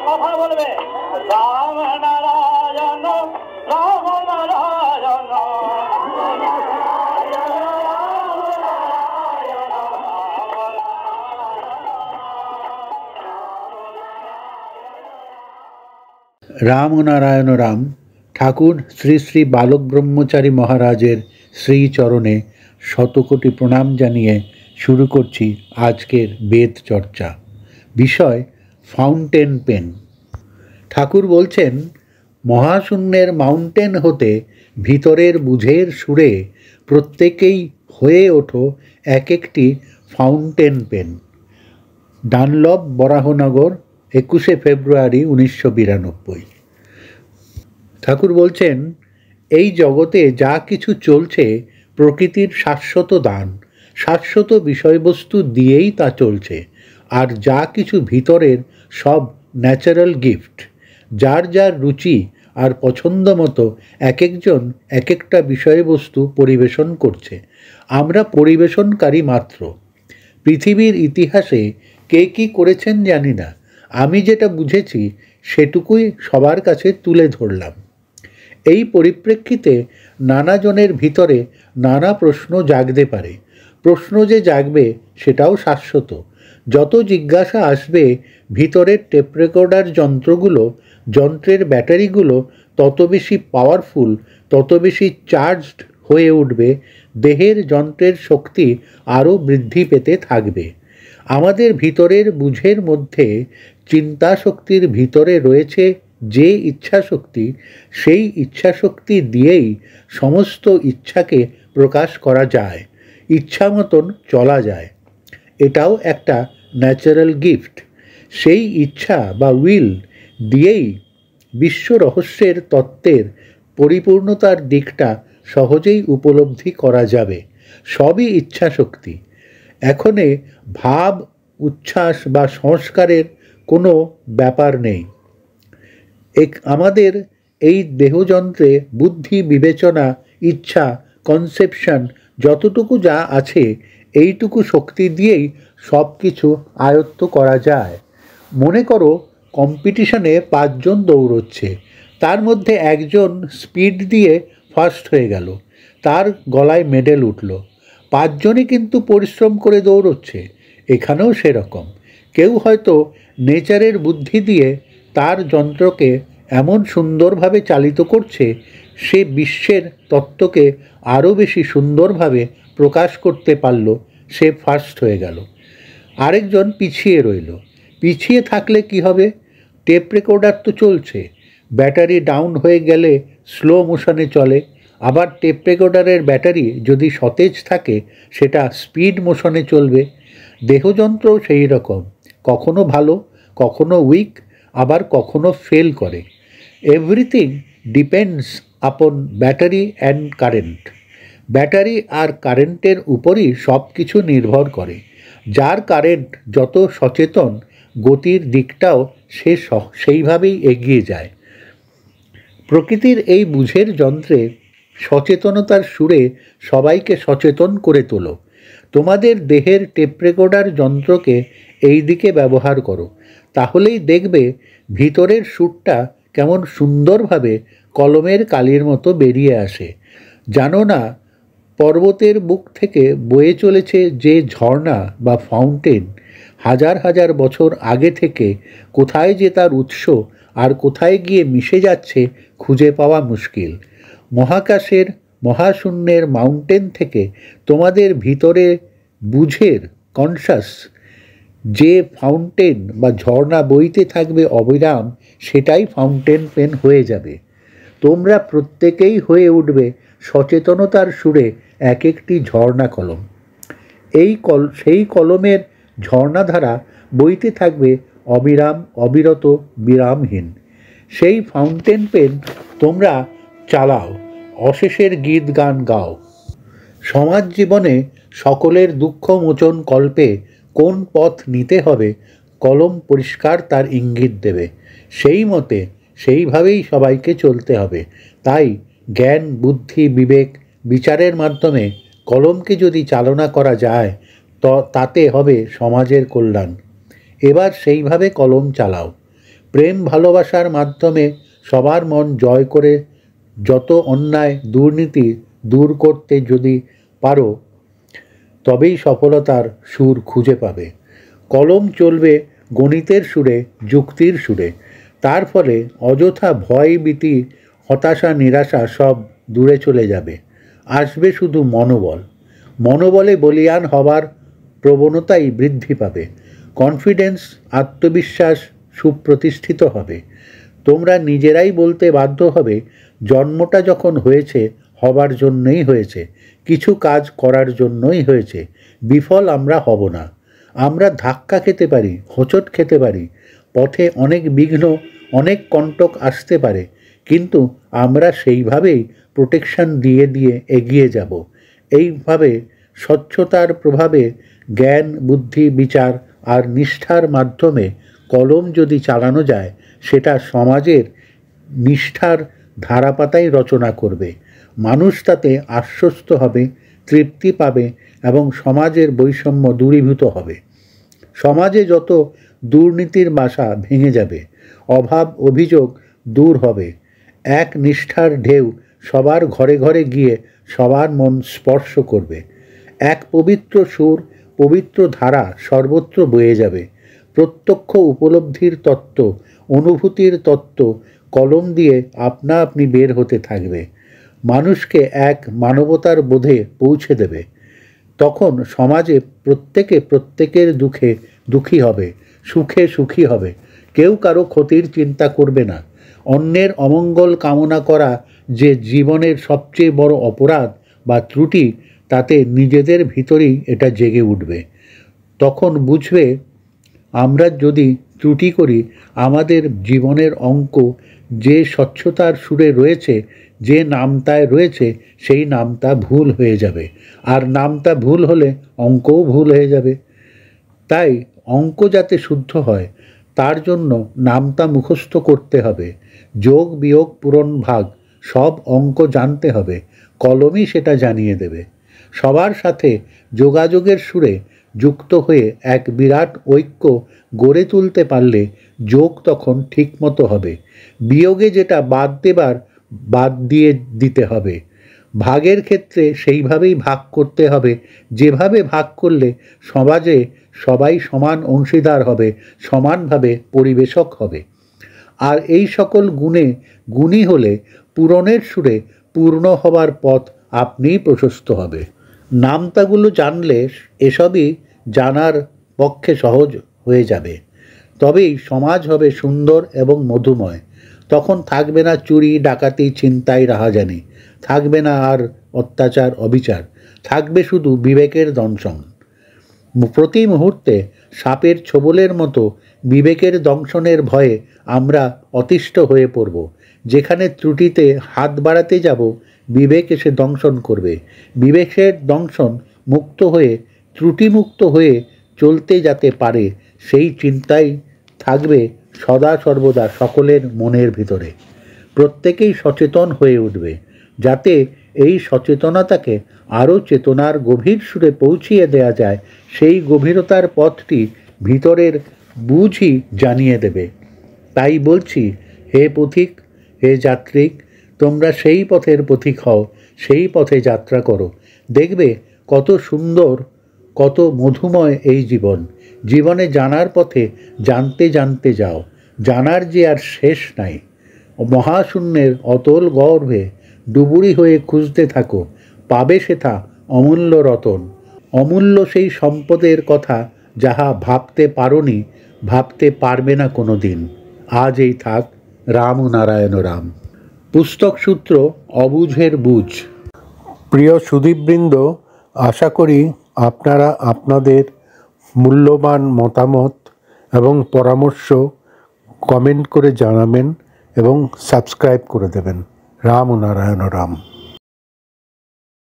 কথা বলবে রাম নারায়ণ রাম নারায়ণ। রামনারায়ণ রাম ঠাকুর শ্রী শ্রী বালক ব্রহ্মচারী মহারাজের শ্রীচরণে শতকোটি প্রণাম জানিয়ে শুরু করছি আজকের বেদ চর্চা। বিষয় ফাউন্টেন পেন। ঠাকুর বলছেন, মহাশূন্যের মাউন্টেন হতে ভিতরের বুঝের সুরে প্রত্যেকেই হয়ে ওঠো এক একটি ফাউন্টেন পেন। ডানলপ, বরাহনগর, 21শে ফেব্রুয়ারি 1992। ঠাকুর বলছেন, এই জগতে যা কিছু চলছে প্রকৃতির শাশ্বত দান, শাশ্বত বিষয়বস্তু দিয়েই তা চলছে। আর যা কিছু ভিতরের সব ন্যাচারাল গিফট। যার যার রুচি আর পছন্দ মতো এক একজন এক একটা বিষয়বস্তু পরিবেশন করছে। আমরা পরিবেশনকারী মাত্র। পৃথিবীর ইতিহাসে কে কী করেছেন জানি না, আমি যেটা বুঝেছি সেটুকুই সবার কাছে তুলে ধরলাম। এই পরিপ্রেক্ষিতে নানাজনের ভিতরে নানা প্রশ্ন জাগতে পারে। প্রশ্ন যে জাগবে সেটাও শাশ্বত। যত জিজ্ঞাসা আসবে, ভিতরের টেপ রেকর্ডার যন্ত্রের ব্যাটারিগুলো তত বেশি পাওয়ারফুল, তত বেশি চার্জড হয়ে উঠবে, দেহের যন্ত্রের শক্তি আরও বৃদ্ধি পেতে থাকবে। আমাদের ভিতরের বুঝের মধ্যে চিন্তা শক্তির ভিতরে রয়েছে যে ইচ্ছাশক্তি, সেই ইচ্ছাশক্তি দিয়েই সমস্ত ইচ্ছাকে প্রকাশ করা যায়, ইচ্ছা মতন চলা যায়। এটাও একটা ন্যাচারাল গিফট। সেই ইচ্ছা বা উইল দিয়েই বিশ্ব রহস্যের তত্ত্বের পরিপূর্ণতার দিকটা সহজেই উপলব্ধি করা যাবে। সবই ইচ্ছাশক্তি। এখনে ভাব, উচ্ছ্বাস বা সংস্কারের কোনো ব্যাপার নেই। আমাদের এই দেহযন্ত্রে বুদ্ধি, বিবেচনা, ইচ্ছা, কনসেপশন যতটুকু যা আছে, এইটুকু শক্তি দিয়েই সব কিছু আয়ত্ত করা যায়। মনে করো, কম্পিটিশনে 5 জন দৌড়চ্ছে, তার মধ্যে একজন স্পিড দিয়ে ফার্স্ট হয়ে গেল, তার গলায় মেডেল উঠল। 5 জনই কিন্তু পরিশ্রম করে দৌড়চ্ছে। এখানেও সেরকম। কেউ হয়তো নেচারের বুদ্ধি দিয়ে তার যন্ত্রকে এমন সুন্দরভাবে চালিত করছে, সে বিশ্বের তত্ত্বকে আরও বেশি সুন্দরভাবে প্রকাশ করতে পারল, সে ফার্স্ট হয়ে গেল। আরেকজন পিছিয়ে রইল। পিছিয়ে থাকলে কি হবে? টেপ রেকর্ডার তো চলছে, ব্যাটারি ডাউন হয়ে গেলে স্লো মোশনে চলে। আবার টেপ রেকর্ডারের ব্যাটারি যদি সতেজ থাকে, সেটা স্পিড মোশনে চলবে। দেহযন্ত্রও সেই রকম, কখনো ভালো, কখনো উইক, আবার কখনো ফেল করে। Everything depends upon battery and current. Battery আর কারেন্টের উপরই সব কিছু নির্ভর করে। যার কারেন্ট যত সচেতন, গতির দিকটাও সে সেইভাবেই এগিয়ে যায়। প্রকৃতির এই বুঝের যন্ত্রে সচেতনতার সুরে সবাইকে সচেতন করে তোলো। তোমাদের দেহের টেপ রেকর্ডার যন্ত্রকে এই দিকে ব্যবহার করো, তাহলেই দেখবে ভিতরের সুরটা কেমন সুন্দরভাবে কলমের কালির মতো বেরিয়ে আসে। জানো না, পর্বতের বুক থেকে বয়ে চলেছে যে ঝর্ণা বা ফাউন্টেন, হাজার হাজার বছর আগে থেকে কোথায় যে তার উৎস আর কোথায় গিয়ে মিশে যাচ্ছে খুঁজে পাওয়া মুশকিল। মহাকাশের, মহাশূন্যের মাউন্টেন থেকে তোমাদের ভিতরে বুঝের কনসাস যে ফাউন্টেন বা ঝর্ণা বইতে থাকবে অবিরাম, সেটাই ফাউন্টেন পেন হয়ে যাবে। তোমরা প্রত্যেকেই হয়ে উঠবে সচেতনতার সুরে এক একটি ঝর্ণা কলম। সেই কলমের ঝর্ণাধারা বইতে থাকবে অবিরাম, অবিরত, বিরামহীন। সেই ফাউন্টেন পেন তোমরা চালাও, অশেষের গীত গান গাও। সমাজ জীবনে সকলের দুঃখ মোচন কল্পে কোন পথ নিতে হবে কলম পরিষ্কার তার ইঙ্গিত দেবে। সেই মতে সেইভাবেই সবাইকে চলতে হবে। তাই জ্ঞান, বুদ্ধি, বিবেক, বিচারের মাধ্যমে কলমকে যদি চালনা করা যায় তাতে হবে সমাজের কল্যাণ। এবার সেইভাবে কলম চালাও। প্রেম ভালোবাসার মাধ্যমে সবার মন জয় করে যত অন্যায় দুর্নীতি দূর করতে যদি পারো তবেই সফলতার সুর খুঁজে পাবে। কলম চলবে গণিতের সুরে, যুক্তির সুরে। তার ফলে অযথা ভয়, ভীতি, হতাশা, নিরাশা সব দূরে চলে যাবে। আসবে শুধু মনোবল। মনোবলে বলীয়ান হবার প্রবণতাই বৃদ্ধি পাবে। কনফিডেন্স, আত্মবিশ্বাস সুপ্রতিষ্ঠিত হবে। তোমরা নিজেরাই বলতে বাধ্য হবে, জন্মটা যখন হয়েছে হবার জন্যই হয়েছে, কিছু কাজ করার জন্যই হয়েছে। বিফল আমরা হব না। আমরা ধাক্কা খেতে পারি, হোঁচট খেতে পারি, পথে অনেক বিঘ্ন, অনেক কণ্টক আসতে পারে, কিন্তু আমরা সেইভাবেই প্রোটেকশন দিয়ে দিয়ে এগিয়ে যাব। এইভাবে স্বচ্ছতার প্রভাবে জ্ঞান, বুদ্ধি, বিচার আর নিষ্ঠার মাধ্যমে কলম যদি চালানো যায়, সেটা সমাজের নিষ্ঠার ধারাপাতাই রচনা করবে। মানুষ তাতে আশ্বস্ত হবে, তৃপ্তি পাবে এবং সমাজের বৈষম্য দূরীভূত হবে। সমাজে যত দুর্নীতির বাসা ভেঙে যাবে, অভাব অভিযোগ দূর হবে। এক নিষ্ঠার ঢেউ সবার ঘরে ঘরে গিয়ে সবার মন স্পর্শ করবে। এক পবিত্র সুর, পবিত্র ধারা সর্বত্র বয়ে যাবে। প্রত্যক্ষ উপলব্ধির তত্ত্ব, অনুভূতির তত্ত্ব কলম দিয়ে আপনা আপনি বের হতে থাকবে। মানুষকে এক মানবতার বোধে পৌঁছে দেবে। তখন সমাজে প্রত্যেকে প্রত্যেকের দুঃখে দুঃখী হবে, সুখে সুখী হবে। কেউ কারো ক্ষতির চিন্তা করবে না। অন্যের অমঙ্গল কামনা করা যে জীবনের সবচেয়ে বড় অপরাধ বা ত্রুটি, তাতে নিজেদের ভিতরেই এটা জেগে উঠবে। তখন বুঝবে, আমরা যদি ত্রুটি করি, আমাদের জীবনের অঙ্ক যে স্বচ্ছতার সুরে রয়েছে, যে নামতায় রয়েছে, সেই নামতা ভুল হয়ে যাবে। আর নামতা ভুল হলে অঙ্কও ভুল হয়ে যাবে। তাই অঙ্ক যাতে শুদ্ধ হয়, তার জন্য নামতা মুখস্থ করতে হবে। যোগ, বিয়োগ, পূরণ, ভাগ সব অঙ্ক জানতে হবে। কলমই সেটা জানিয়ে দেবে। সবার সাথে যোগাযোগের সুরে যুক্ত হয়ে এক বিরাট ঐক্য গড়ে তুলতে পারলে যোগ তখন ঠিকমতো হবে। বিয়োগে যেটা বাদ দেবার বাদ দিয়ে দিতে হবে। ভাগের ক্ষেত্রে সেইভাবেই ভাগ করতে হবে, যেভাবে ভাগ করলে সমাজে সবাই সমান অংশীদার হবে, সমানভাবে পরিবেশক হবে। আর এই সকল গুণে গুণী হলে পূরণের সুরে পূর্ণ হবার পথ আপনিই প্রশস্ত হবে। নামতাগুলো জানলে এসবই জানার পক্ষে সহজ হয়ে যাবে। তবেই সমাজ হবে সুন্দর এবং মধুময়। তখন থাকবে না চুরি, ডাকাতি, ছিনতাই, রাহাজানি। থাকবে না আর অত্যাচার, অবিচার। থাকবে শুধু বিবেকের দংশন। প্রতি মুহূর্তে সাপের ছোবলের মতো বিবেকের দংশনের ভয়ে আমরা অতিষ্ঠ হয়ে পড়ব। যেখানে ত্রুটিতে হাত বাড়াতে যাব, বিবেক এসে দংশন করবে। বিবেকের দংশন মুক্ত হয়ে, ত্রুটিমুক্ত হয়ে চলতে যাতে পারে, সেই চিন্তাই থাকবে সদা সর্বদা সকলের মনের ভিতরে। প্রত্যেকেই সচেতন হয়ে উঠবে, যাতে এই সচেতনতাকে আরও চেতনার গভীর সুরে পৌঁছিয়ে দেয়া যায়। সেই গভীরতার পথটি ভিতরের বুঝই জানিয়ে দেবে। তাই বলছি, হে পথিক, হে যাত্রিক, তোমরা সেই পথের পথিক হও, সেই পথে যাত্রা করো। দেখবে কত সুন্দর, কত মধুময় এই জীবন। জীবনে জানার পথে জানতে জানতে যাও। জানার যে আর শেষ নাই। মহাশূন্যের অতল গর্ভে ডুবুরি হয়ে খুঁজতে থাকো, পাবে সেথা অমূল্য রতন। অমূল্য সেই সম্পদের কথা যাহা ভাবতে পারোনি, ভাবতে পারবে না কোনো দিন। আজ এই থাক। রাম নারায়ণ রাম। পুস্তক সূত্র অবুঝের বুঝ। প্রিয় সুধীবৃন্দ, আশা করি আপনারা আপনাদের মূল্যবান মতামত এবং পরামর্শ কমেন্ট করে জানাবেন এবং সাবস্ক্রাইব করে দেবেন। রাম নারায়ণ রাম।